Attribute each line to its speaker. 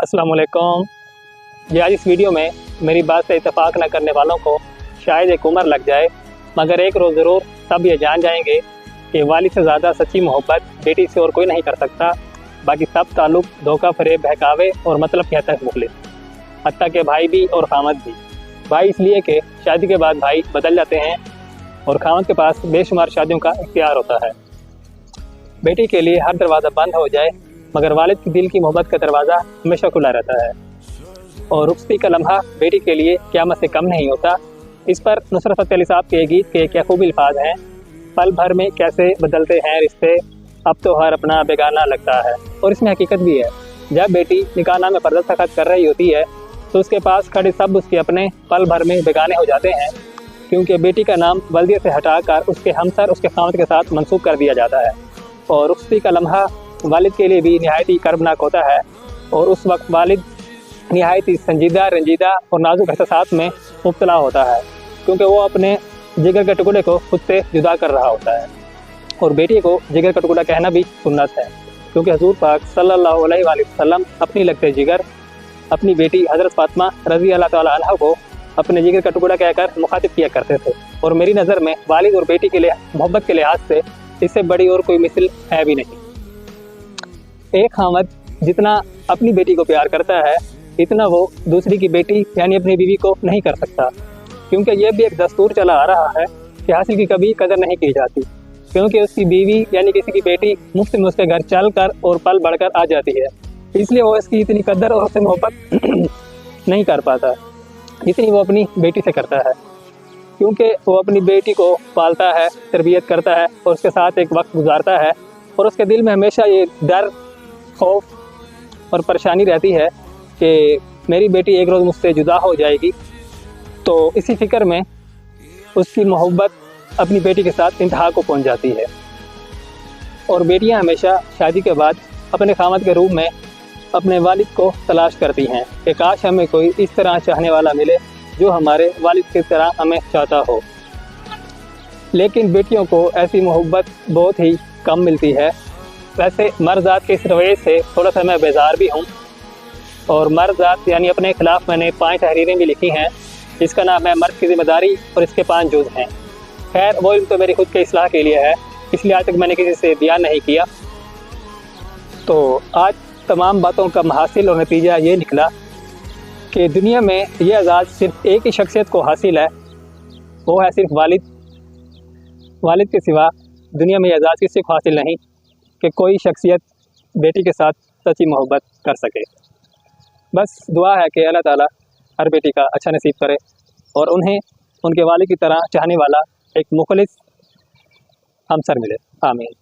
Speaker 1: अस्सलाम वालेकुम। जी, आज इस वीडियो में मेरी बात से इत्तेफाक न करने वालों को शायद एक उम्र लग जाए, मगर एक रोज़ ज़रूर सब ये जान जाएंगे कि वालिद से ज़्यादा सच्ची मोहब्बत बेटी से और कोई नहीं कर सकता। बाकी सब ताल्लुक़ धोखा, फरेब, बहकावे और मतलब कहता है मुखलिस, हत्ता के भाई भी और खामद भी। भाई इसलिए कि शादी के बाद भाई बदल जाते हैं और खामद के पास बेशुमार शादियों का इख्तियार होता है। बेटी के लिए हर दरवाज़ा बंद हो जाए, मगर वालिद के दिल की मोहब्बत का दरवाज़ा हमेशा खुला रहता है और रुखसती का लम्हा बेटी के लिए क़यामत से कम नहीं होता। इस पर नुसरत फ़तेह अली साहब के गीत के क्या खूब अल्फाज हैं। पल भर में कैसे बदलते हैं रिश्ते, अब तो हर अपना बेगाना लगता है। और इसमें हकीकत भी है। जब बेटी निकाह में पर्दा सखत कर रही होती है तो उसके पास खड़े सब उसके अपने पल भर में बेगाने हो जाते हैं, क्योंकि बेटी का नाम वल्दियत से हटाकर उसके हमसर, उसके खामद के साथ मंसूब कर दिया जाता है। और रुखसती का लम्हा वालिद के लिए भी नहायत ही कर्बनाक होता है और उस वक्त वालिद नहायत ही संजीदा, रंजीदा और नाजुक एहसास में मुब्तला होता है, क्योंकि वो अपने जिगर के टुकड़े को खुद से जुदा कर रहा होता है। और बेटी को जिगर का टुकड़ा कहना भी सुन्नत है, क्योंकि हुज़ूर पाक सल्लल्लाहु अलैहि वसल्लम अपनी लगते जिगर अपनी बेटी हज़रत फ़ातिमा रज़ी अल्लाह तआला अन्हा को अपने जिगर का टुकड़ा कहकर मुखातिब किया करते थे। और मेरी नज़र में वालिद और बेटी के लिए मोहब्बत के लिहाज से इससे बड़ी और कोई मिसाल है भी नहीं। एक खामद जितना अपनी बेटी को प्यार करता है, इतना वो दूसरी की बेटी यानी अपनी बीवी को नहीं कर सकता, क्योंकि यह भी एक दस्तूर चला आ रहा है कि हासिल की कभी कदर नहीं की जाती, क्योंकि उसकी बीवी यानी किसी की बेटी मुफ्त में उसके घर चल कर और पल बढ़कर आ जाती है। इसलिए वो इसकी इतनी कदर और उससे मोहब्बत नहीं कर पाता जितनी वो अपनी बेटी से करता है, क्योंकि वो अपनी बेटी को पालता है, तरबियत करता है और उसके साथ एक वक्त गुजारता है। और उसके दिल में हमेशा ये डर, खौफ और परेशानी रहती है कि मेरी बेटी एक रोज़ मुझसे जुदा हो जाएगी। तो इसी फिक्र में उसकी मोहब्बत अपनी बेटी के साथ इंतहा को पहुंच जाती है। और बेटियां हमेशा शादी के बाद अपने खामद के रूप में अपने वालिद को तलाश करती हैं कि काश हमें कोई इस तरह चाहने वाला मिले जो हमारे वालिद की तरह हमें चाहता हो। लेकिन बेटियों को ऐसी मोहब्बत बहुत ही कम मिलती है। वैसे मर्दात के इस रवैये से थोड़ा सा मैं बेजार भी हूँ, और मर्दात यानी अपने खिलाफ मैंने 5 तहरीरें भी लिखी हैं, जिसका नाम है मर्द की जिम्मेदारी, और इसके 5 जुज़ हैं। खैर वो इल्म तो मेरी खुद के इस्लाह के लिए है, इसलिए आज तक मैंने किसी से बयान नहीं किया। तो आज तमाम बातों का हासिल और नतीजा ये निकला कि दुनिया में ये आज़ाद सिर्फ एक ही शख्सियत को हासिल है, वो है सिर्फ वालिद। वालिद के सिवा दुनिया में ये आज़ाद किसी को हासिल नहीं कि कोई शख्सियत बेटी के साथ सच्ची मोहब्बत कर सके। बस दुआ है कि अल्लाह ताला हर बेटी का अच्छा नसीब करे और उन्हें उनके वालिद की तरह चाहने वाला एक मुखलिस हमसर मिले। आमीन।